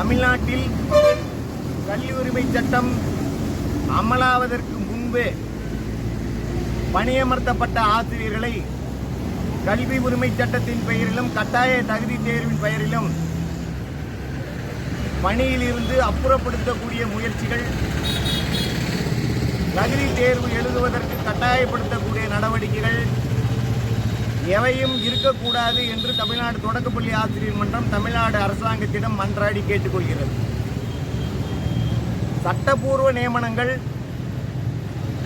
தமிழ்நாட்டில் கல்வி உரிமை சட்டம் அமலாவதற்கு முன்பே பணியமர்த்தப்பட்ட ஆசிரியர்களை கல்வி உரிமை சட்டத்தின் பெயரிலும் கட்டாய தகுதி தேர்வின் பெயரிலும் பணியில் இருந்து அப்புறப்படுத்தக்கூடிய முயற்சிகள், தகுதி தேர்வு எழுதுவதற்கு கட்டாயப்படுத்தக்கூடிய நடவடிக்கைகள் எவையும் இருக்கக்கூடாது என்று தமிழ்நாடு தொடக்கப்பள்ளி ஆசிரியர் மன்றம் தமிழ்நாடு அரசாங்கத்திடம் மன்றாடி கேட்டுக்கொள்கிறது. சட்டப்பூர்வ நியமனங்கள்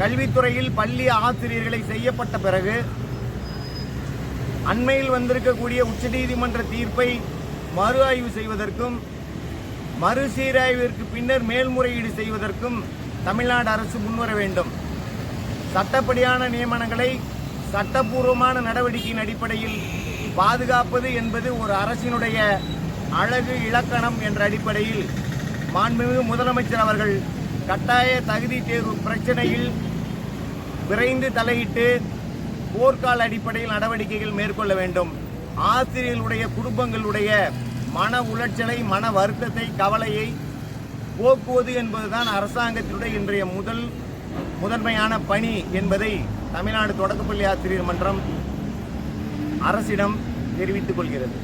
கல்வித்துறையில் பள்ளி ஆசிரியர்களை செய்யப்பட்ட பிறகு அண்மையில் வந்திருக்கக்கூடிய உச்சநீதிமன்ற தீர்ப்பை மறு ஆய்வு செய்வதற்கும் மறுசீராய்விற்கு பின்னர் மேல்முறையீடு செய்வதற்கும் தமிழ்நாடு அரசு முன்வர வேண்டும். சட்டப்படியான நியமனங்களை சட்டப்பூர்வமான நடவடிக்கையின் அடிப்படையில் பாதுகாப்பது என்பது ஒரு அரசினுடைய அழகு இலக்கணம் என்ற அடிப்படையில் மாண்புமிகு முதலமைச்சர் அவர்கள் கட்டாய தகுதி தேர்வு பிரச்சனையில் விரைந்து தலையிட்டு போர்க்கால அடிப்படையில் நடவடிக்கைகள் மேற்கொள்ள வேண்டும். ஆசிரியர்களுடைய குடும்பங்களுடைய மன உளைச்சலை, மன வருத்தத்தை, கவலையை போக்குவது என்பதுதான் அரசாங்கத்தினுடைய இன்றைய முதன்மையான பணி என்பதை தமிழ்நாடு தொடக்கப்பள்ளி ஆசிரியர் மன்றம் அரசிடம் தெரிவித்துக் கொள்கிறது.